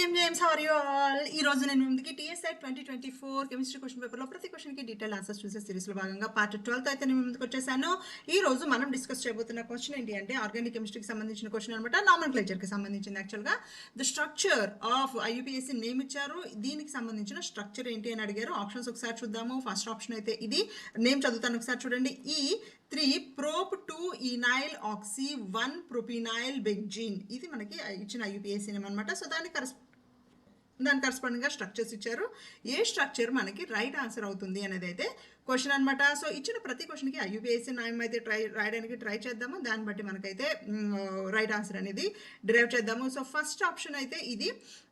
James, how are you all? ఈ రోజు నేను ముందుకి TSI 2024 కెమిస్ట్రీ క్వశ్చన్ పేపర్లో ప్రతి క్వశ్చన్కి డీటెయిల్ ఆన్సర్స్ చూసే సిరీస్లో భాగంగా పార్ట్ 12 అయితే నేను ముందుకు వచ్చేసాను. ఈ రోజు మనం డిస్కస్ చేయబోతున్న క్వశ్చన్ ఏంటి అంటే ఆర్గానిక్ కెమిస్ట్రీకి సంబంధించిన క్వశ్చన్ అనమాట. నామన్క్లేచర్కి సంబంధించింది. యాక్చువల్గా the structure of IUPAC name ఇచ్చారు, దీనికి సంబంధించిన స్ట్రక్చర్ ఏంటి అని అడిగారు. ఆప్షన్స్ ఒకసారి చూద్దాము. ఫస్ట్ ఆప్షన్ అయితే ఇది, నేమ్ చదువుతాను ఒకసారి చూడండి. E3 prop 2 enyl oxy 1 propynyl benzene. ఇది మనకి ఇచ్చిన IUPAC నేమ్ అనమాట. సో దాని కరస్పాండింగ్గా స్ట్రక్చర్స్ ఇచ్చారు. ఏ స్ట్రక్చర్ మనకి రైట్ ఆన్సర్ అవుతుంది అనేది అయితే క్వశ్చన్ అనమాట. సో ఇచ్చిన ప్రతి క్వశ్చన్కి IUPAC నేమ్ అయితే రాయడానికి ట్రై చేద్దాము. దాన్ని బట్టి మనకైతే రైట్ ఆన్సర్ అనేది డిరైవ్ చేద్దాము. సో ఫస్ట్ ఆప్షన్ అయితే ఇది.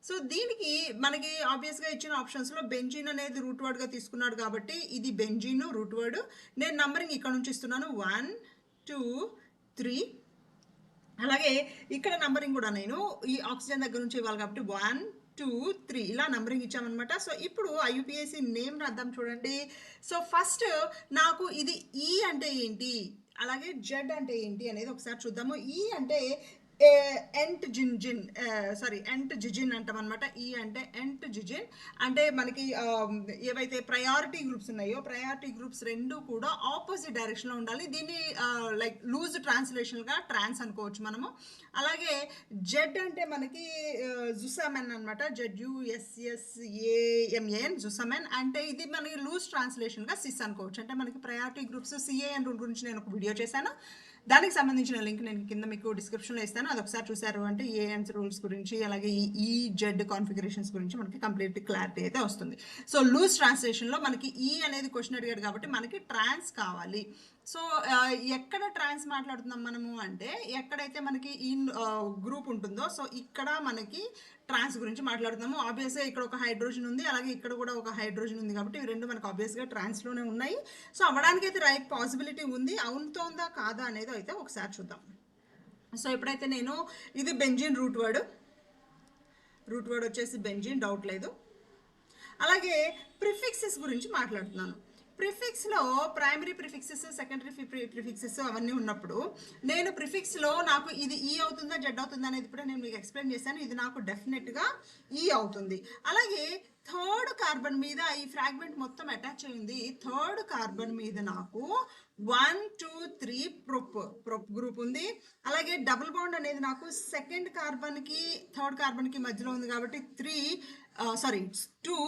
సో దీనికి మనకి ఆబ్వియస్గా ఇచ్చిన ఆప్షన్స్లో బెంజీన్ అనేది రూట్ వర్డ్గా తీసుకున్నాడు కాబట్టి ఇది బెంజీన్ రూట్ వర్డ్. నేను నంబరింగ్ ఇక్కడ నుంచి ఇస్తున్నాను 1 2 3. అలాగే ఇక్కడ నంబరింగ్ కూడా నేను ఈ ఆక్సిజన్ దగ్గర నుంచి ఇవ్వాలి కాబట్టి 1 2 3 ఇలా నంబరింగ్ ఇచ్చామన్నమాట. సో ఇప్పుడు IUPAC నేమ్ రాద్దాం చూడండి. సో ఫస్ట్ నాకు ఇది ఈ అంటే ఏంటి, అలాగే జెడ్ అంటే ఏంటి అనేది ఒకసారి చూద్దాము. ఈ అంటే ఎంట్ జిజిన్ అంటాం అనమాట. ఈ అంటే ఎంట్ జిజిన్ అంటే మనకి ఏవైతే ప్రయారిటీ గ్రూప్స్ ఉన్నాయో ప్రయారిటీ గ్రూప్స్ రెండు కూడా ఆపోజిట్ డైరెక్షన్లో ఉండాలి. దీన్ని లైక్ లూజ్ ట్రాన్స్లేషన్గా ట్రాన్స్ అనుకోవచ్చు మనము. అలాగే జెడ్ అంటే మనకి జుసామెన్ అనమాట. ZUSSAMAN జుసామెన్ అంటే ఇది మనకి లూజ్ ట్రాన్స్లేషన్గా సిస్ అనుకోవచ్చు. అంటే మనకి ప్రయారిటీ గ్రూప్స్ CAN రూల్ గురించి నేను ఒక వీడియో చేశాను, దానికి సంబంధించిన లింక్ నేను కింద మీకు డిస్క్రిప్షన్లో ఇస్తాను. అది ఒకసారి చూసారు అంటే ANS రూల్స్ గురించి అలాగే ఈ జెడ్ కాన్ఫిగరేషన్స్ గురించి మనకి కంప్లీట్ క్లారిటీ అయితే వస్తుంది. సో లూజ్ ట్రాన్స్లేషన్లో మనకి ఈ అనేది క్వశ్చన్ అడిగాడు కాబట్టి మనకి ట్రాన్స్ కావాలి. సో ఎక్కడ ట్రాన్స్ మాట్లాడుతున్నాం మనము అంటే ఎక్కడైతే మనకి ఈ గ్రూప్ ఉంటుందో సో ఇక్కడ మనకి ట్రాన్స్ గురించి మాట్లాడుతున్నాము. ఆబ్వియస్గా ఇక్కడ ఒక హైడ్రోజన్ ఉంది, అలాగే ఇక్కడ కూడా ఒక హైడ్రోజన్ ఉంది కాబట్టి ఇవి రెండు మనకు ఆబ్వియస్గా ట్రాన్స్లోనే ఉన్నాయి. సో అవ్వడానికి అయితే రైట్ పాసిబిలిటీ ఉంది. అవునుతోందా కాదా అనేది అయితే ఒకసారి చూద్దాం. సో ఎప్పుడైతే నేను ఇది బెంజిన్ రూట్ వర్డ్ వచ్చేసి బెంజిన్, డౌట్ లేదు. అలాగే ప్రిఫిక్సెస్ గురించి మాట్లాడుతున్నాను. ప్రిఫిక్స్లో ప్రైమరీ ప్రిఫిక్సెస్ సెకండరీ ప్రిఫిక్సెస్ అవన్నీ ఉన్నప్పుడు నేను ప్రిఫిక్స్లో నాకు ఇది ఈ అవుతుందా జెడ్ అవుతుందా అనేది ఇప్పుడు నేను మీకు ఎక్స్ప్లెయిన్ చేశాను. ఇది నాకు డెఫినెట్గా ఈ అవుతుంది. అలాగే థర్డ్ కార్బన్ మీద ఈ ఫ్రాగ్మెంట్ మొత్తం అటాచ్ అయింది. థర్డ్ కార్బన్ మీద నాకు 1 2 3 ప్రొప్ గ్రూప్ ఉంది. అలాగే డబుల్ బాండ్ అనేది నాకు సెకండ్ కార్బన్కి థర్డ్ కార్బన్కి మధ్యలో ఉంది కాబట్టి 2,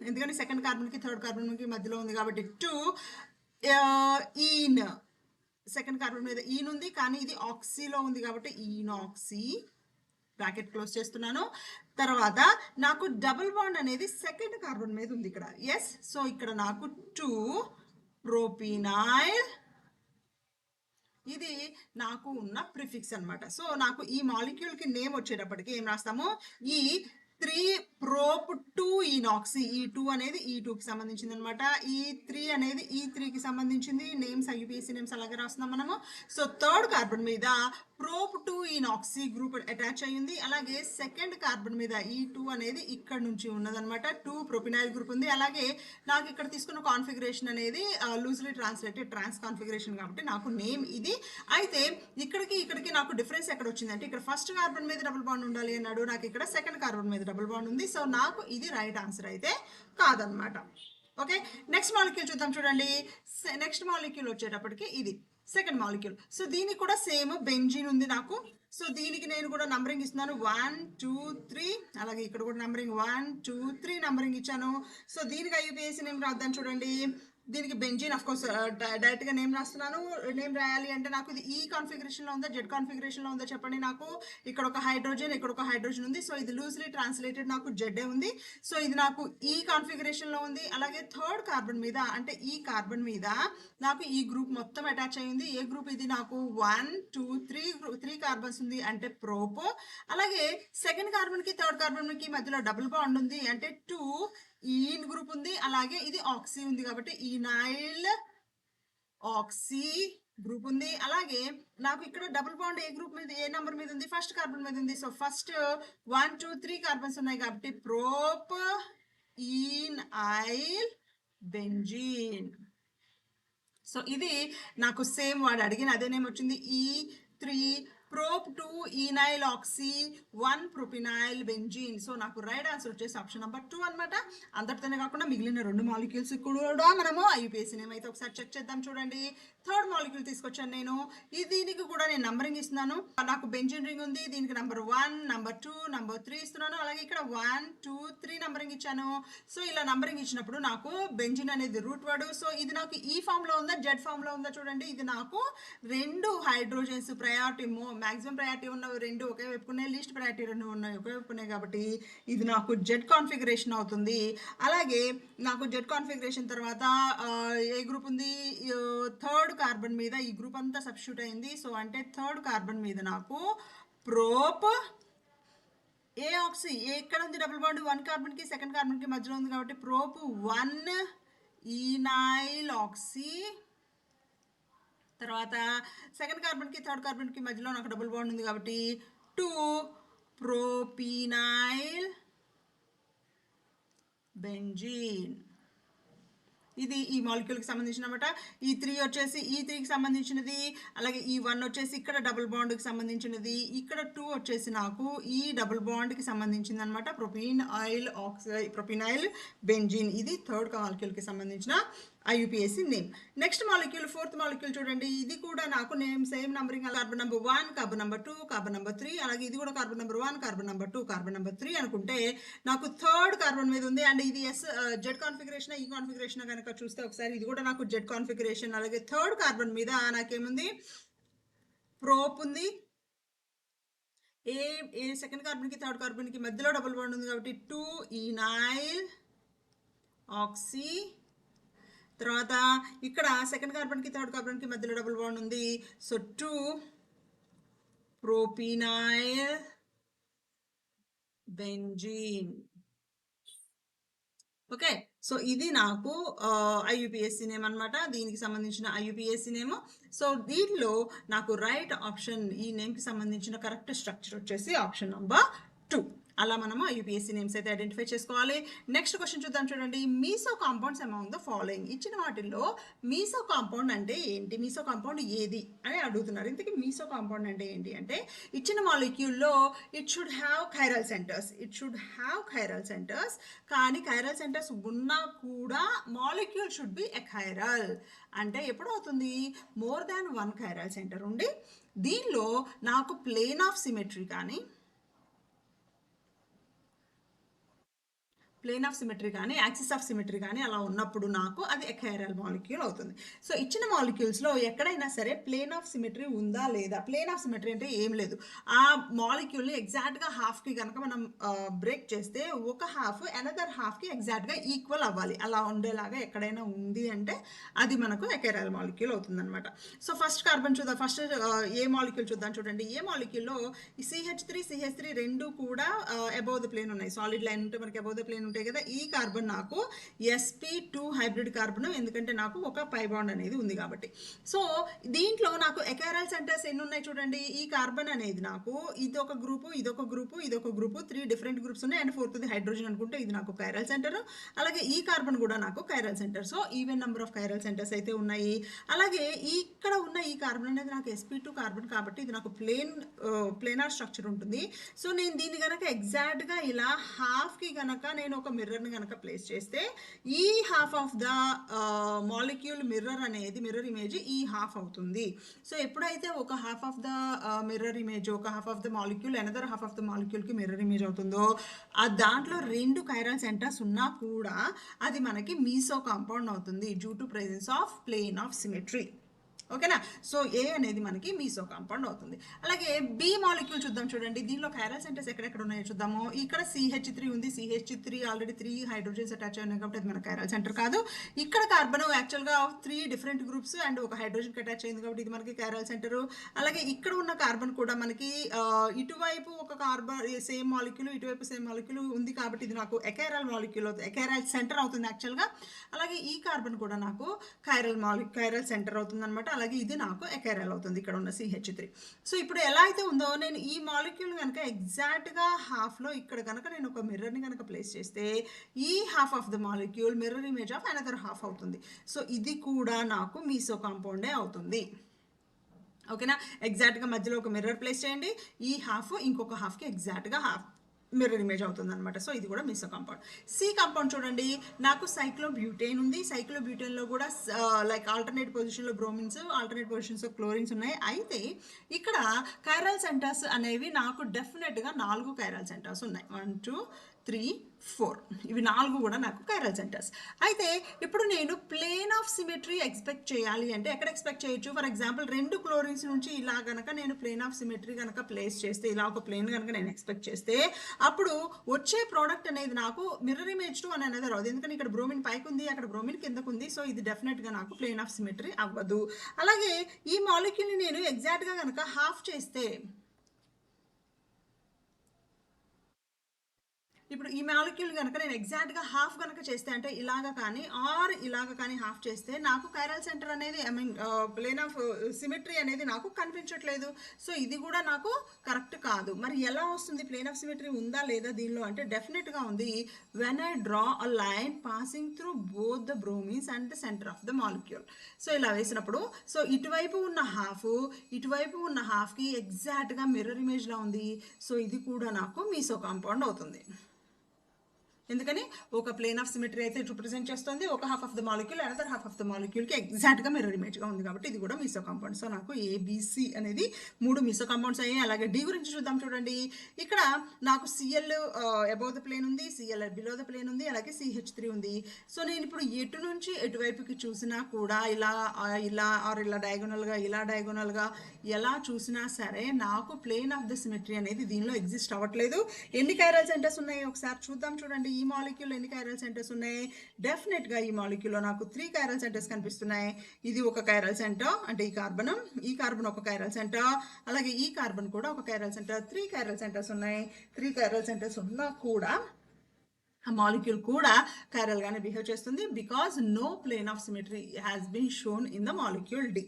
ఎందుకంటే సెకండ్ కార్బన్కి థర్డ్ కార్బన్కి మధ్యలో ఉంది కాబట్టి 2. ఈన్ సెకండ్ కార్బన్ మీద ఈన్ ఉంది కానీ ఇది ఆక్సీలో ఉంది కాబట్టి ఈనాక్సీ, బ్రాకెట్ క్లోజ్ చేస్తున్నాను. తర్వాత నాకు డబుల్ బాండ్ అనేది సెకండ్ కార్బన్ మీద ఉంది ఇక్కడ. ఎస్, సో ఇక్కడ నాకు 2 ప్రోపినైల్, ఇది నాకు ఉన్న ప్రిఫిక్స్ అనమాట. సో నాకు ఈ మాలిక్యూల్కి నేమ్ వచ్చేటప్పటికి ఏం రాస్తాము, ఈ 3 ప్రోప్ 2 ఈనాక్సీ. ఈ 2 అనేది E2కి సంబంధించింది అనమాట. ఈ 3 అనేది E3కి సంబంధించింది. నేమ్స్ IUPAC నేమ్స్ అలాగే రాస్తున్నాం మనము. సో థర్డ్ కార్బన్ మీద ప్రోప్ 2 ఈనాక్సీ గ్రూప్ అటాచ్ అయ్యింది. అలాగే సెకండ్ కార్బన్ మీద E2 అనేది ఇక్కడ నుంచి ఉన్నదనమాట. 2 ప్రొపినైల్ గ్రూప్ ఉంది. అలాగే నాకు ఇక్కడ తీసుకున్న కాన్ఫిగరేషన్ అనేది లూజ్లీ ట్రాన్స్లేటెడ్ ట్రాన్స్ కాన్ఫిగరేషన్ కాబట్టి నాకు నేమ్ ఇది. అయితే ఇక్కడికి నాకు డిఫరెన్స్ ఎక్కడ వచ్చిందంటే ఇక్కడ ఫస్ట్ కార్బన్ మీద డబుల్ బాండ్ ఉండాలి అన్నాడు, నాకు ఇక్కడ సెకండ్ కార్బన్ మీద డబుల్ బాండ్ ఉంది. సో నాకు ఇది రైట్ ఆన్సర్ అయితే కాదనమాట. ఓకే, నెక్స్ట్ మాలిక్యూల్ చూద్దాం చూడండి. నెక్స్ట్ మాలిక్యూల్ వచ్చేటప్పటికి ఇది సెకండ్ మాలిక్యూల్. సో దీనికి కూడా సేమ్ బెంజీన్ ఉంది నాకు. సో దీనికి నేను కూడా నంబరింగ్ ఇస్తున్నాను 1 2 3. అలాగే ఇక్కడ కూడా నంబరింగ్ 1 2 3 నంబరింగ్ ఇచ్చాను. సో దీనికి IUPAC నేమ్ రాద్దాం చూడండి. దీనికి బెంజీన్ అఫ్ కోర్స్ డైరెక్ట్గా నేమ్ రాస్తున్నాను. నేమ్ రాయాలి అంటే నాకు ఇది ఈ కాన్ఫిగరేషన్లో ఉందా జెడ్ కాన్ఫిగరేషన్లో ఉందా చెప్పండి. నాకు ఇక్కడ ఒక హైడ్రోజన్ ఇక్కడ ఒక హైడ్రోజన్ ఉంది. సో ఇది లూజ్లీ ట్రాన్స్లేటెడ్ నాకు జెడ్ఏ ఉంది. సో ఇది నాకు ఈ కాన్ఫిగరేషన్లో ఉంది. అలాగే థర్డ్ కార్బన్ మీద అంటే ఈ కార్బన్ మీద నాకు ఈ గ్రూప్ మొత్తం అటాచ్ అయ్యింది. ఏ గ్రూప్ ఇది నాకు 1 2 3 కార్బన్స్ ఉంది అంటే ప్రోప్. అలాగే సెకండ్ కార్బన్కి థర్డ్ కార్బన్కి మధ్యలో డబుల్ బాండ్ ఉంది అంటే 2 ఈన్ గ్రూప్ ఉంది. అలాగే ఇది ఆక్సీ ఉంది కాబట్టి ఈనైల్ ఆక్సీ గ్రూప్ ఉంది. అలాగే నాకు ఇక్కడ డబుల్ బాండ్ ఏ గ్రూప్ మీద ఏ నెంబర్ మీద ఉంది ఫస్ట్ కార్బన్ మీద ఉంది. సో ఫస్ట్ 1 2 3 కార్బన్స్ ఉన్నాయి కాబట్టి ప్రోప్ ఈనైల్ బెంజీన్. సో ఇది నాకు సేమ్ వాడు అడిగిన అదే నేమ్ వచ్చింది. E3 prop 2 ynyl oxy 1 propenyl benzene. So నాకు రైట్ ఆన్సర్ వచ్చేసి ఆప్షన్ నెంబర్ 2 అనమాట. అంతటితోనే కాకుండా మిగిలిన 2 మాలిక్యూల్స్ కూడా మనము ఐయుపిఎస్సి నేమ్ అయితే ఒకసారి చెక్ చేద్దాం. చూడండి, థర్డ్ మాలిక్యూల్ తీసుకొచ్చాను నేను. దీనికి కూడా నేను నంబరింగ్ ఇస్తున్నాను. నాకు బెంజిన్ రింగ్ ఉంది, దీనికి నెంబర్ 1, నెంబర్ 2, నెంబర్ 3 ఇస్తున్నాను. అలాగే ఇక్కడ 1, 2, 3 నంబరింగ్ ఇచ్చాను. సో ఇలా నంబరింగ్ ఇచ్చినప్పుడు నాకు బెంజిన్ అనేది రూట్ వర్డ్. సో ఇది నాకు ఈ ఫామ్ లో ఉందా, జెడ్ ఫామ్ లో ఉందా చూడండి. ఇది నాకు 2 హైడ్రోజన్స్ ప్రయారిటీ, మాక్సిమం ప్రయారిటీ ఉన్నవి 2 ఒకే వైపుకున్నాయి, లీస్ట్ ప్రయారిటీ 2 ఉన్నాయి ఒకే వైపుకున్నాయి, కాబట్టి ఇది నాకు జెడ్ కాన్ఫిగరేషన్ అవుతుంది. అలాగే నాకు జెడ్ కాన్ఫిగరేషన్ తర్వాత ఏ గ్రూప్ ఉంది, థర్డ్ కార్బన్ మీద ఈ గ్రూప్ అంతా సబ్స్టిట్యూట్ అయింది. సో అంటే థర్డ్ కార్బన్ మీద నాకు ప్రోప్ ఏ ఆక్సీ, ఎక్కడ ఉంది డబుల్ బాండ్, 1 కార్బన్ కి సెకండ్ కార్బన్ కి మధ్యలో ఉంది కాబట్టి ప్రోప్ 1 ఈనైల్ ఆక్సీ. తర్వాత సెకండ్ కార్బన్ కి థర్డ్ కార్బన్ కి మధ్యలో నాకు డబుల్ బాండ్ ఉంది కాబట్టి 2 ప్రొపినైల్ బెంజీన్. ఇది ఈ మాలిక్యూల్కి సంబంధించిన అనమాట. ఈ 3 వచ్చేసి ఈ 3కి సంబంధించినది. అలాగే ఈ 1 వచ్చేసి ఇక్కడ డబుల్ బాండ్కి సంబంధించినది. ఇక్కడ 2 వచ్చేసి నాకు ఈ డబుల్ బాండ్కి సంబంధించింది అనమాట, ప్రొపినైల్ బెంజీన్. ఇది థర్డ్ మాలిక్యూల్కి సంబంధించిన ఐయుపిఎస్సి name. Next molecule, fourth molecule చూడండి. ఇది కూడా నాకు name same numbering, carbon number 1, carbon number 2, carbon number 3. అలాగే ఇది కూడా carbon number 1, carbon number 2, carbon number 3 అనుకుంటే నాకు థర్డ్ కార్బన్ మీద ఉంది. అండ్ ఇది జెడ్ కాన్ఫిగరేషన్, ఈ కాన్ఫిగరేషన్ కనుక చూస్తే ఒకసారి ఇది కూడా నాకు జెడ్ కాన్ఫిగరేషన్. అలాగే థర్డ్ కార్బన్ మీద నాకేముంది, ప్రోప్ ఉంది. ఏ సెకండ్ కార్బన్ కి థర్డ్ కార్బన్ కి మధ్యలో డబుల్ బాండ్ ఉంది కాబట్టి 2 ఈనైల్ ఆక్సీ. తర్వాత ఇక్కడ సెకండ్ కార్బన్ కి థర్డ్ కార్బన్ కి మధ్యలో డబుల్ బాండ్ ఉంది. So 2 propenyl benzene. Okay, so ఇది నాకు ఐయుపిఎస్సి నేమ్ అనమాట, దీనికి సంబంధించిన ఐయుపిఎస్సి నేమ్. సో దీంట్లో నాకు రైట్ ఆప్షన్, ఈ నేమ్కి సంబంధించిన కరెక్ట్ స్ట్రక్చర్ వచ్చేసి ఆప్షన్ నెంబర్ 2. అలా మనము ఐయుపిఎస్సి నేమ్స్ అయితే ఐడెంటిఫై చేసుకోవాలి. నెక్స్ట్ క్వశ్చన్ చూద్దాం. చూడండి, మీసో కాంపౌండ్స్ అమాంగ్ ద ఫాలోయింగ్. ఇచ్చిన వాటిల్లో మీసో కాంపౌండ్ అంటే ఏంటి, మీసో కాంపౌండ్ ఏది అని అడుగుతున్నారు. ఇంతకీ మీసో కాంపౌండ్ అంటే ఏంటి అంటే, ఇచ్చిన మాలిక్యూల్లో it should have chiral centres, కానీ కైరల్ సెంటర్స్ ఉన్నా కూడా మాలిక్యూల్ షుడ్ బి ఎకైరల్. అంటే ఎప్పుడు అవుతుంది, మోర్ దాన్ 1 కైరల్ సెంటర్ ఉండి దీనిలో నాకు ప్లేన్ ఆఫ్ సిమెట్రీ కానీ యాక్సిస్ ఆఫ్ సిమెట్రీ కానీ అలా ఉన్నప్పుడు నాకు అది ఎకైరల్ మాలిక్యూల్ అవుతుంది. సో ఇచ్చిన మాలిక్యూల్స్లో ఎక్కడైనా సరే ప్లేన్ ఆఫ్ సిమెట్రీ ఉందా లేదా, ప్లేన్ ఆఫ్ సిమెట్రీ అంటే ఏం లేదు, ఆ మాలిక్యూల్ని ఎగ్జాక్ట్గా హాఫ్కి కనుక మనం బ్రేక్ చేస్తే ఒక హాఫ్ అనదర్ హాఫ్కి ఎగ్జాక్ట్గా ఈక్వల్ అవ్వాలి. అలా ఉండేలాగా ఎక్కడైనా ఉంది అంటే అది మనకు ఎకైరల్ మాలిక్యూల్ అవుతుంది అనమాట. సో ఫస్ట్ కార్బన్ చూద్దాం, ఫస్ట్ ఏ మాలిక్యూల్ చూద్దాం. చూడండి, ఏ మాలిక్యూల్లో ఈ CH3 రెండు కూడా అబౌవ్ ద ప్లేన్ ఉన్నాయి. సాలిడ్ లైన్ ఉంటే మనకి అబౌవ్ ద ప్లేన్ ఉంటాయి కదా. ఈ కార్బన్ నాకు sp2 హైబ్రిడ్ కార్బన్, ఎందుకంటే నాకు ఒక పై బాండ్ అనేది ఉంది కాబట్టి. సో దీంట్లో నాకు ఎకైరల్ సెంటర్స్ ఎన్ని ఉన్నాయి చూడండి. ఈ కార్బన్ అనేది నాకు ఇదొక గ్రూపు, 3 డిఫరెంట్ గ్రూప్స్ ఉన్నాయి. అండ్ ఫోర్త్ హైడ్రోజన్ అనుకుంటే ఇది నాకు కైరల్ సెంటర్. అలాగే ఈ కార్బన్ కూడా నాకు chiral centre. So even number of chiral centres అయితే ఉన్నాయి. అలాగే ఇక్కడ ఉన్న ఈ కార్బన్ అనేది నాకు sp2 కార్బన్ కాబట్టి ఇది నాకు ప్లేనార్ స్ట్రక్చర్ ఉంటుంది. సో నేను దీన్ని కనుక ఎగ్జాక్ట్గా ఇలా హాఫ్కి కనుక నేను ఒక మిర్రర్ని కనుక ప్లేస్ చేస్తే ఈ half of the molecule mirror image ఈ హాఫ్ అవుతుంది. సో ఎప్పుడైతే ఒక half of the mirror image, ఒక half of the molecule another half of the మాలిక్యూల్కి మిర్రర్ ఇమేజ్ అవుతుందో, ఆ దాంట్లో 2 కైరల్ సెంటర్స్ ఉన్నా కూడా అది మనకి మీసో కాంపౌండ్ అవుతుంది due to presence of plane of symmetry. ఓకేనా. సో ఏ అనేది మనకి మీసో కాంపౌండ్ అవుతుంది. అలాగే బి మాలిక్యూల్ చూద్దాం. చూడండి, దీనిలో కైరల్ సెంటర్స్ ఎక్కడెక్కడ ఉన్నాయో చూద్దాము. ఇక్కడ CH3 ఉంది. CH3 ఆల్రెడీ 3 హైడ్రోజన్స్ అటాచ్ ఉన్నాయి కాబట్టి అది మన కైరల్ సెంటర్ కాదు. ఇక్కడ కార్బన్ యాక్చువల్గా 3 డిఫరెంట్ గ్రూప్స్ అండ్ ఒక హైడ్రోజన్కి అటాచ్ అయింది కాబట్టి ఇది మనకి కైరల్ సెంటర్. అలాగే ఇక్కడ ఉన్న కార్బన్ కూడా మనకి ఇటువైపు ఒక కార్బన్ సేమ్ మాలిక్యూల్, ఇటువైపు సేమ్ మాలిక్యూల్ ఉంది కాబట్టి ఇది నాకు ఎకైరల్ మాలిక్యూల్ అవుతుంది, ఎకైరల్ సెంటర్ అవుతుంది యాక్చువల్గా. అలాగే ఈ కార్బన్ కూడా నాకు కైరల్ సెంటర్ అవుతుంది అనమాట. అలాగే ఇది నాకు ఎకైరల్ అవుతుంది, ఇక్కడ ఉన్న CH3. సో ఇప్పుడు ఎలా అయితే ఉందో, నేను ఈ మాలిక్యూల్ కనుక ఎగ్జాక్ట్గా హాఫ్లో ఇక్కడ కనుక నేను ఒక మిర్రర్ని కనుక ప్లేస్ చేస్తే ఈ half of the molecule mirror image of another half అవుతుంది. సో ఇది కూడా నాకు మీసో కాంపౌండే అవుతుంది. ఓకేనా. ఎగ్జాక్ట్గా మధ్యలో ఒక మిర్రర్ ప్లేస్ చేయండి, ఈ హాఫ్ ఇంకొక హాఫ్కి ఎగ్జాక్ట్గా హాఫ్ మిర్రర్ ఇమేజ్ అవుతుంది అనమాట. సో ఇది కూడా మీసో కాంపౌండ్. సి కాంపౌండ్ చూడండి, నాకు సైక్లోబ్యూటేన్ ఉంది, సైక్లోబ్యూటేన్లో కూడా లైక్ ఆల్టర్నేట్ పొజిషన్లో బ్రోమిన్స్, ఆల్టర్నేట్ పొజిషన్స్లో క్లోరిన్స్ ఉన్నాయి. అయితే ఇక్కడ కైరల్ సెంటర్స్ అనేవి నాకు డెఫినెట్గా 4 కైరల్ సెంటర్స్ ఉన్నాయి. 1 2 3 4 ఇవి 4 కూడా నాకు కైరల్ సెంటర్స్. అయితే ఇప్పుడు నేను ప్లేన్ ఆఫ్ సిమెట్రీ ఎక్స్పెక్ట్ చేయాలి అంటే ఎక్కడ ఎక్స్పెక్ట్ చేయొచ్చు? ఫర్ ఎగ్జాంపుల్ 2 క్లోరిన్స్ నుంచి ఇలా కనుక నేను ప్లేన్ ఆఫ్ సిమెట్రీ కనుక ప్లేస్ చేస్తే, ఇలా ఒక ప్లేన్ కనుక నేను ఎక్స్పెక్ట్ చేస్తే, అప్పుడు వచ్చే ప్రోడక్ట్ అనేది నాకు మిర్రర్ ఇమేజ్ టు అని అనేది రాదు. ఎందుకంటే ఇక్కడ బ్రోమిన్ పైకి ఉంది, అక్కడ బ్రోమిన్ కిందకు ఉంది. సో ఇది డెఫినెట్గా నాకు ప్లేన్ ఆఫ్ సిమెట్రీ అవ్వదు. అలాగే ఈ మాలిక్యూల్ని నేను ఎగ్జాక్ట్గా కనుక హాఫ్ చేస్తే, ఇప్పుడు ఈ మాలిక్యూల్ కనుక నేను ఎగ్జాక్ట్గా హాఫ్ కనుక చేస్తే, అంటే ఇలాగ కానీ ఆర్ ఇలాగ కానీ హాఫ్ చేస్తే, నాకు కైరల్ సెంటర్ అనేది I mean plane of symmetry అనేది నాకు కనిపించట్లేదు. సో ఇది కూడా నాకు కరెక్ట్ కాదు. మరి ఎలా వస్తుంది? ప్లేన్ ఆఫ్ సిమెట్రీ ఉందా లేదా దీనిలో అంటే డెఫినెట్గా ఉంది. When I draw a line passing through both the bromines and the centre of the molecule. So ఇలా వేసినప్పుడు, సో ఇటువైపు ఉన్న హాఫ్ ఇటువైపు ఉన్న హాఫ్కి ఎగ్జాక్ట్గా మిర్రర్ ఇమేజ్లా ఉంది. సో ఇది కూడా నాకు మీసో కాంపౌండ్ అవుతుంది. ఎందుకని ఒక ప్లేన్ ఆఫ్ సిమెట్రీ అయితే రిప్రజెంట్ చేస్తుంది, ఒక half of the molecule another half of the మాలిక్యూల్కి ఎగ్జాక్ట్గా మిర్రర్ ఇమేజ్గా ఉంది. కాబట్టి ఇది కూడా మీసో కాంపౌండ్. సో నాకు ఏబిసి అనేది 3 మీసో కాంపౌండ్స్ అయ్యాయి. అలాగే డి గురించి చూద్దాం. చూడండి, ఇక్కడ నాకు సిఎల్ అబౌవ్ ద ప్లేన్ ఉంది, సిఎల్ బిలో ద ప్లేన్ ఉంది, అలాగే CH3 ఉంది. సో నేను ఇప్పుడు ఎటు నుంచి ఎటువైపుకి చూసినా కూడా ఇలా ఇలా ఆర్ ఇలా డయాగోనల్గా, ఇలా డయాగోనల్గా ఎలా చూసినా సరే నాకు ప్లేన్ ఆఫ్ ద సిమెట్రీ అనేది దీనిలో ఎగ్జిస్ట్ అవ్వట్లేదు. ఎన్ని కైరల్ సెంటర్స్ ఉన్నాయి ఒకసారి చూద్దాం. చూడండి, ఈ మాలిక్యూల్ ఎన్ని కైరల్ సెంటర్స్ ఉన్నాయి? డెఫినెట్గా ఈ మాలిక్యూల్లో నాకు 3 కైరల్ సెంటర్స్ కనిపిస్తున్నాయి. ఇది ఒక కైరల్ సెంటర్, అంటే ఈ కార్బన్ ఒక కైరల్ సెంటర్, అలాగే ఈ కార్బన్ కూడా ఒక కైరల్ సెంటర్. 3 కైరల్ సెంటర్స్ ఉన్నాయి. 3 కైరల్ సెంటర్స్ ఉన్నా కూడా ఆ మాలిక్యూల్ కూడా కైరల్ గానే బిహేవ్ చేస్తుంది, because no plane of symmetry has been shown in the molecule D.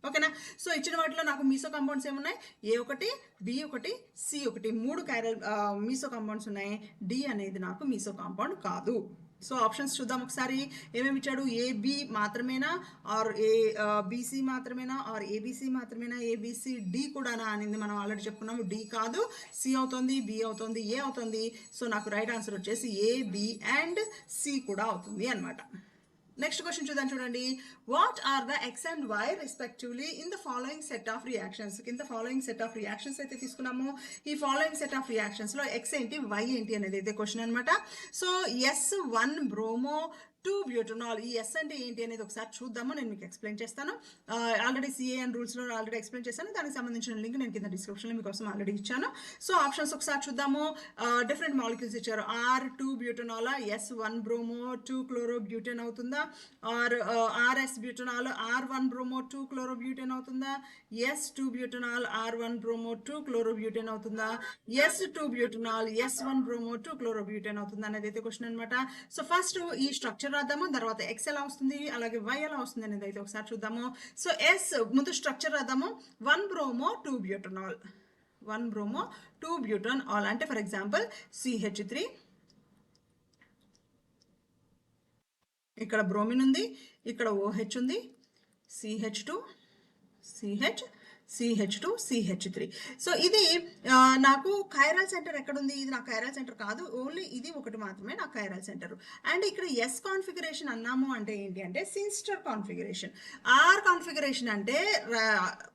ఓకేనా. సో ఇచ్చిన వాటిలో నాకు మీసో కాంపౌండ్స్ ఏమున్నాయి? A1, B1, C1, 3 chiral meso compounds ఉన్నాయి. డి అనేది నాకు మీసో కాంపౌండ్ కాదు. సో ఆప్షన్స్ చూద్దాం ఒకసారి. ఏమేమి ఇచ్చాడు? AB మాత్రమేనా, ఆర్ BC మాత్రమేనా, ఆర్ ABC మాత్రమేనా, ABCD కూడానా అనేది మనం ఆల్రెడీ చెప్పుకున్నాము. డి కాదు, C అవుతుంది, B అవుతుంది, A అవుతుంది. సో నాకు రైట్ ఆన్సర్ వచ్చేసి A, B అండ్ C కూడా అవుతుంది అనమాట. నెక్స్ట్ క్వశ్చన్ చూద్దాం. చూడండి, what are the X and Y respectively in the following set of reactions. కింద ఫాలోయింగ్ సెట్ ఆఫ్ రియాక్షన్స్ అయితే తీసుకున్నాము. ఈ ఫాలోయింగ్ సెట్ ఆఫ్ రియాక్షన్స్లో X ఏంటి, Y ఏంటి అనేది అయితే క్వశ్చన్ అనమాట. So S1 bromo 2 butanol. ఈ ఎస్ అంటే ఏంటి అనేది ఒకసారి చూద్దాము. నేను మీకు ఎక్స్ప్లెయిన్ చేస్తాను. ఆల్రెడీ CAN రూల్స్లో ఆల్రెడీ ఎక్స్ప్లెయిన్ చేస్తాను. దానికి సంబంధించిన లింక్ నేను కింద డిస్క్రిప్షన్లో మీకోసం ఆల్రెడీ ఇచ్చాను. సో ఆప్షన్స్ ఒకసారి చూద్దాము. డిఫరెంట్ మాలిక్యూల్స్ ఇచ్చారు. R2 butanol, S1 bromo 2 chlorobutane అవుతుందా, or RS butanol R1 bromo 2 chlorobutane అవుతుందా, S2 butanol R1 bromo 2 chlorobutane అవుతుందా, S2 butanol S1 bromo 2 chlorobutane అవుతుందా అనేది అయితే క్వశ్చన్ అనమాట. సో ఫస్ట్ ఈ స్ట్రక్చర్ రాద్దాము, తర్వాత X ఎలా వస్తుంది, అలాగే Y ఎలా వస్తుంది అనేది అయితే ఒకసారి చూద్దాము. సో S ముందు స్ట్రక్చర్ రాద్దాము. 1 బ్రోమో 2 బ్యూటనాల్, 1 బ్రోమో 2 బ్యూటనాల్ అంటే ఫర్ ఎగ్జాంపుల్ CH3, ఇక్కడ బ్రోమిన్ ఉంది, ఇక్కడ OH ఉంది, CH2 CH2 సో ఇది నాకు కైరల్ సెంటర్ ఎక్కడుంది? ఇది నాకు కైరల్ సెంటర్ కాదు, ఓన్లీ ఇది ఒకటి మాత్రమే నాకు కైరల్ సెంటర్. అండ్ ఇక్కడ ఎస్ కాన్ఫిగరేషన్ అన్నాము అంటే ఏంటి అంటే సిన్స్టర్ కాన్ఫిగరేషన్. ఆర్ కాన్ఫిగరేషన్ అంటే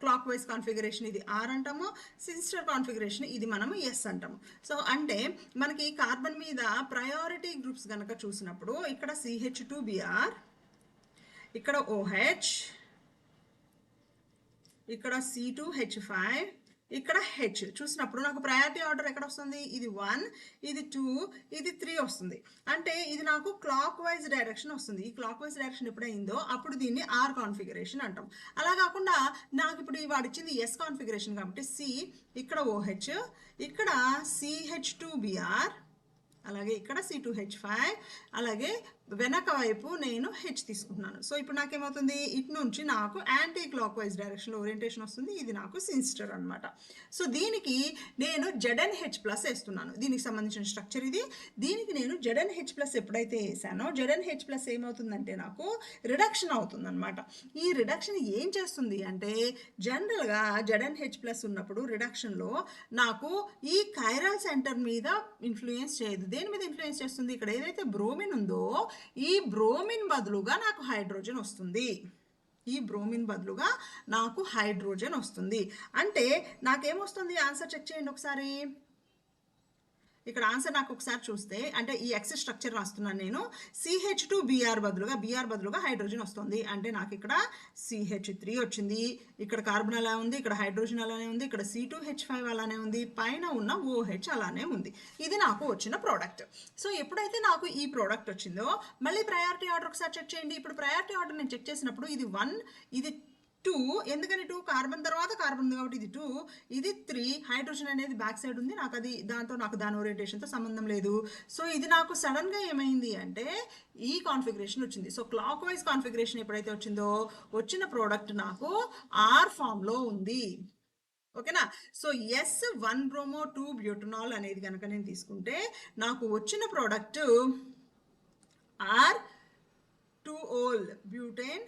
క్లాక్ వైజ్ కాన్ఫిగరేషన్, ఇది ఆర్ అంటాము. సిన్స్టర్ కాన్ఫిగరేషన్ ఇది మనము ఎస్ అంటాము. సో అంటే మనకి కార్బన్ మీద ప్రయారిటీ గ్రూప్స్ కనుక చూసినప్పుడు ఇక్కడ CH2Br, ఇక్కడ OH, ఇక్కడ C2H5, ఇక్కడ H చూసినప్పుడు నాకు ప్రయారిటీ ఆర్డర్ ఎక్కడ వస్తుంది? ఇది 1, ఇది 2, ఇది 3 వస్తుంది. అంటే ఇది నాకు క్లాక్ వైజ్ డైరెక్షన్ వస్తుంది. ఈ క్లాక్ వైజ్ డైరెక్షన్ ఎప్పుడైందో అప్పుడు దీన్ని ఆర్ కాన్ఫిగరేషన్ అంటాం. అలా కాకుండా నాకు ఇప్పుడు వాడిచ్చింది ఎస్ కాన్ఫిగరేషన్ కాబట్టి C, ఇక్కడ OH, ఇక్కడ CH2Br, అలాగే ఇక్కడ C2H5, అలాగే వెనక వైపు నేను H తీసుకుంటున్నాను. సో ఇప్పుడు నాకేమవుతుంది, ఇటు నుంచి నాకు యాంటీ క్లాక్ వైజ్ డైరెక్షన్లో ఓరియంటేషన్ వస్తుంది. ఇది నాకు సిన్స్టర్ అనమాట. సో దీనికి నేను ZnH ప్లస్ వేస్తున్నాను. దీనికి సంబంధించిన స్ట్రక్చర్ ఇది. దీనికి నేను ZnH ప్లస్ ఎప్పుడైతే వేసానో ZnH ప్లస్ ఏమవుతుందంటే నాకు రిడక్షన్ అవుతుంది అనమాట. ఈ రిడక్షన్ ఏం చేస్తుంది అంటే జనరల్గా ZnH ప్లస్ ఉన్నప్పుడు రిడక్షన్లో నాకు ఈ కైరల్ సెంటర్ మీద ఇన్ఫ్లుయెన్స్ చేయదు. దేని మీద ఇన్ఫ్లుయెన్స్ చేస్తుంది, ఇక్కడ ఏదైతే బ్రోమిన్ ఉందో ఈ బ్రోమిన్ బదులుగా నాకు హైడ్రోజన్ వస్తుంది. ఈ బ్రోమిన్ బదులుగా నాకు హైడ్రోజన్ వస్తుంది. అంటే నాకేమొస్తుంది, ఆన్సర్ చెక్ చేయండి ఒకసారి. ఇక్కడ ఆన్సర్ నాకు ఒకసారి చూస్తే, అంటే ఈ ఎక్స్ స్ట్రక్చర్ రాస్తున్నాను నేను. CH2Br బదులుగా హైడ్రోజన్ వస్తుంది. అంటే నాకు ఇక్కడ CH3 వచ్చింది, ఇక్కడ కార్బన్ అలా ఉంది, ఇక్కడ హైడ్రోజన్ అలానే ఉంది, ఇక్కడ C2H5 అలానే ఉంది, పైన ఉన్న OH అలానే ఉంది. ఇది నాకు వచ్చిన ప్రోడక్ట్. సో ఎప్పుడైతే నాకు ఈ ప్రోడక్ట్ వచ్చిందో మళ్ళీ ప్రయారిటీ ఆర్డర్ ఒకసారి చెక్ చేయండి. ఇప్పుడు ప్రయారిటీ ఆర్డర్ నేను చెక్ చేసినప్పుడు ఇది 1, ఇది 2, ఎందుకని 2, కార్బన్ తర్వాత కార్బన్ ఉంది కాబట్టి ఇది 2, ఇది 3, హైడ్రోజన్ అనేది బ్యాక్ సైడ్ ఉంది, నాకు అది దాని ఓరియంటేషన్తో సంబంధం లేదు. సో ఇది నాకు సడన్గా ఏమైంది అంటే ఈ కాన్ఫిగరేషన్ వచ్చింది. సో క్లాక్ వైజ్ కాన్ఫిగరేషన్ ఎప్పుడైతే వచ్చిందో వచ్చిన ప్రోడక్ట్ నాకు ఆర్ ఫామ్లో ఉంది. ఓకేనా. సో S1-bromo-2-butanol అనేది కనుక నేను తీసుకుంటే నాకు వచ్చిన ప్రోడక్ట్ R2-ol బ్యూటేన్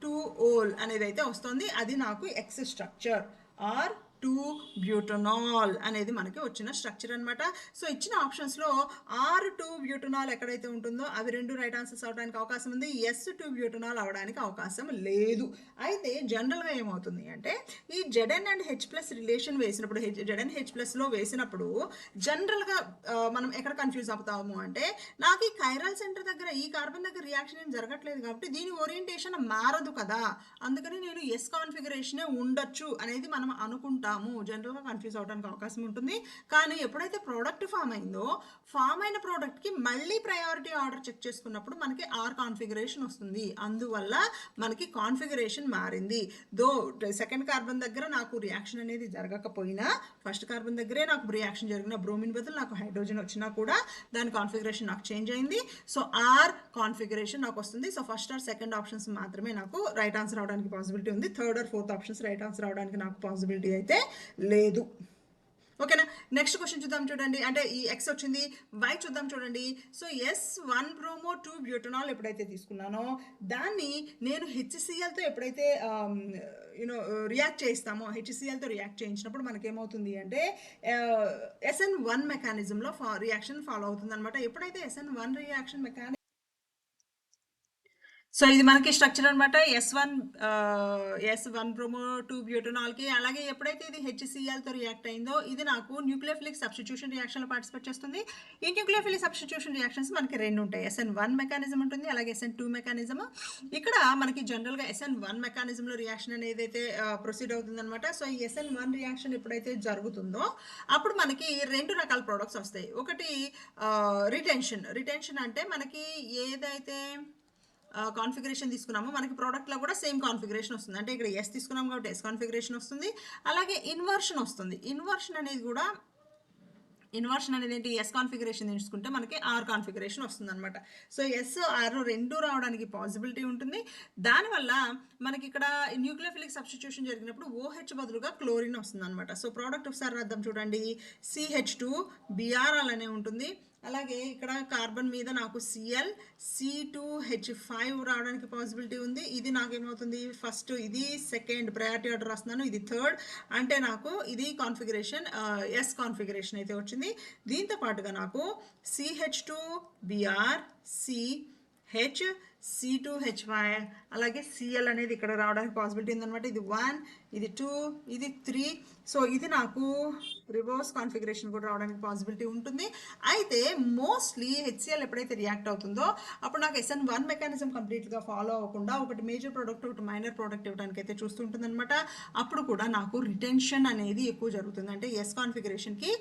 2-ol అనేది అయితే వస్తుంది. అది నాకు ఎక్స్ స్ట్రక్చర్ R2-butanol అనేది మనకి వచ్చిన స్ట్రక్చర్ అనమాట. సో ఇచ్చిన ఆప్షన్స్లో R2-butanol ఎక్కడైతే ఉంటుందో అవి రెండు రైట్ ఆన్సర్స్ అవడానికి అవకాశం ఉంది. S2-butanol అవడానికి అవకాశం లేదు. అయితే జనరల్గా ఏమవుతుంది అంటే ఈ Zn and H plus relation వేసినప్పుడు, ZnH+లో వేసినప్పుడు జనరల్గా మనం ఎక్కడ కన్ఫ్యూజ్ అవుతాము అంటే నాకు ఈ కైరల్ సెంటర్ దగ్గర ఈ కార్బన్ దగ్గర రియాక్షన్ ఏం జరగట్లేదు కాబట్టి దీని ఓరియంటేషన్ మారదు కదా, అందుకని నేను S కాన్ఫిగరేషనే ఉండొచ్చు అనేది మనం అనుకుంటాం. జనరల్గా కన్ఫ్యూజ్ అవడానికి అవకాశం ఉంటుంది. కానీ ఎప్పుడైతే ప్రోడక్ట్ ఫామ్ అయిందో ఫామ్ అయిన ప్రోడక్ట్కి మళ్ళీ ప్రయారిటీ ఆర్డర్ చెక్ చేసుకున్నప్పుడు మనకి ఆర్ కాన్ఫిగరేషన్ వస్తుంది. అందువల్ల మనకి కాన్ఫిగరేషన్ మారింది. దో సెకండ్ కార్బన్ దగ్గర నాకు రియాక్షన్ అనేది జరగకపోయినా ఫస్ట్ కార్బన్ దగ్గరే నాకు రియాక్షన్ జరిగిన బ్రోమిన్ బదులు నాకు హైడ్రోజన్ వచ్చినా కూడా దాని కాన్ఫిగరేషన్ నాకు చేంజ్ అయింది. సో ఆర్ కాన్ఫిగరేషన్ నాకు వస్తుంది. So first or second options మాత్రమే నాకు రైట్ ఆన్సర్ అవడానికి పాసిబిలిటీ ఉంది. Third or fourth options right answer అవడానికి నాకు పాసిబిలిటీ అయితే లేదు. ఓకేనా. నెక్స్ట్ క్వశ్చన్ చూద్దాం చూడండి. అంటే ఈ ఎక్స్ వచ్చింది, వై చూద్దాం చూడండి. సో S1-bromo-2-butanol ఎప్పుడైతే తీసుకున్నానో దాన్ని నేను HClతో ఎప్పుడైతే రియాక్ట్ చేస్తామో, HClతో రియాక్ట్ చేయించినప్పుడు మనకేమవుతుంది అంటే SN1 మెకానిజంలో రియాక్షన్ ఫాలో అవుతుంది అనమాట. ఎప్పుడైతే SN1 రియాక్షన్ మెకానిజం, సో ఇది మనకి స్ట్రక్చర్ అనమాట S1-bromo-2-butanolకి. అలాగే ఎప్పుడైతే ఇది HClతో రియాక్ట్ అయిందో ఇది నాకు న్యూక్లియోఫిలిక్ సబ్స్టిట్యూషన్ రియాక్షన్లో పార్టిసిపేట్ చేస్తుంది. ఈ న్యూక్లియోఫిలిక్ సబ్స్టిట్యూషన్ రియాక్షన్స్ మనకి రెండు ఉంటాయి. SN1 మెకానిజం ఉంటుంది, అలాగే SN2 మెకానిజం. ఇక్కడ మనకి జనరల్గా SN1 మెకానిజంలో రియాక్షన్ అనేది అయితే ప్రొసీడ్ అవుతుంది అనమాట. సో ఈ SN1 రియాక్షన్ ఎప్పుడైతే జరుగుతుందో అప్పుడు మనకి రెండు రకాల ప్రోడక్ట్స్ వస్తాయి. ఒకటి రిటెన్షన్ అంటే మనకి ఏదైతే కాన్ఫిగరేషన్ తీసుకున్నామో మనకి ప్రోడక్ట్లో కూడా సేమ్ కాన్ఫిగరేషన్ వస్తుంది. అంటే ఇక్కడ S తీసుకున్నాం కాబట్టి S కాన్ఫిగరేషన్ వస్తుంది. అలాగే ఇన్వర్షన్ వస్తుంది. ఇన్వర్షన్ అనేది ఏంటి, S కాన్ఫిగరేషన్ తీసుకుంటే మనకి R కాన్ఫిగరేషన్ వస్తుంది అనమాట. సో S-R రెండు రావడానికి పాసిబిలిటీ ఉంటుంది. దానివల్ల మనకి ఇక్కడ న్యూక్లియోఫిలిక్ సబ్స్టిట్యూషన్ జరిగినప్పుడు OH బదులుగా క్లోరిన్ వస్తుంది అనమాట. సో ప్రోడక్ట్ ఒకసారి రాద్దాం చూడండి. CH2Br అలానే ఉంటుంది. అలాగే ఇక్కడ కార్బన్ మీద నాకు Cl, C2H5 రావడానికి పాసిబిలిటీ ఉంది. ఇది నాకేమవుతుంది, ఫస్ట్ ఇది సెకండ్ ప్రయారిటీ ఆర్డర్ రాస్తున్నాను, ఇది థర్డ్. అంటే నాకు ఇది కాన్ఫిగరేషన్ S కాన్ఫిగరేషన్ అయితే వచ్చింది. దీంతో పాటుగా నాకు CH2Br, CH, C2H5 అలాగే Cl అనేది ఇక్కడ రావడానికి పాసిబిలిటీ ఉందన్నమాట. ఇది 1, ఇది 2, ఇది 3. సో ఇది నాకు రివర్స్ కాన్ఫిగరేషన్ కూడా రావడానికి పాసిబిలిటీ ఉంటుంది. అయితే మోస్ట్లీ HCl ఎప్పుడైతే రియాక్ట్ అవుతుందో అప్పుడు నాకు SN1 మెకానిజం కంప్లీట్గా ఫాలో అవ్వకుండా ఒకటి మేజర్ ప్రోడక్ట్ ఒకటి మైనర్ ప్రోడక్ట్ ఇవ్వడానికి అయితే చూస్తుంటుంది అనమాట. అప్పుడు కూడా నాకు రిటెన్షన్ అనేది ఎక్కువ జరుగుతుంది. అంటే S కాన్ఫిగరేషన్కి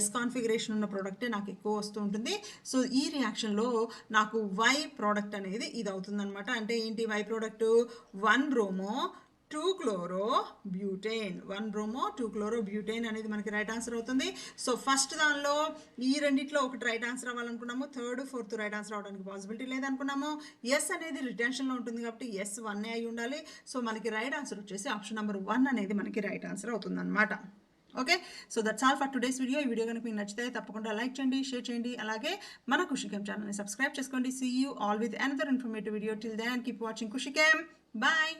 S కాన్ఫిగరేషన్ ఉన్న ప్రోడక్టే నాకు ఎక్కువ వస్తూ ఉంటుంది. సో ఈ రియాక్షన్లో నాకు Y ప్రోడక్ట్ అనేది ఇది అవుతుంది అనమాట. అంటే ఏంటి Y product, 1-bromo 2 chloro butane, 1 bromo 2 chloro butane అనేది మనకి రైట్ ఆన్సర్ అవుతుంది. సో ఫస్ట్ దానిలో ఈ రెండిట్లో ఒకటి రైట్ ఆన్సర్ అవ్వాలనుకున్నాము, థర్డ్ ఫోర్త్ రైట్ ఆన్సర్ అవడానికి పాసిబిలిటీ లేదనుకున్నాము. ఎస్ అనేది రిటెన్షన్లో ఉంటుంది కాబట్టి ఎస్ 1 అయి ఉండాలి. సో మనకి రైట్ ఆన్సర్ వచ్చేసి ఆప్షన్ నెంబర్ 1 అనేది మనకి రైట్ ఆన్సర్ అవుతుంది అనమాట. Okay, so that's all for today's video. ఈ వీడియో కనుక మీకు నచ్చితే తప్పకుండా లైక్ చేయండి, షేర్ చేయండి, అలాగే మన ఖుషికేమ్ ఛానల్ని సబ్స్క్రైబ్ చేసుకోండి. See you all with another informative video. Till then keep watching KhushiChem. Bye.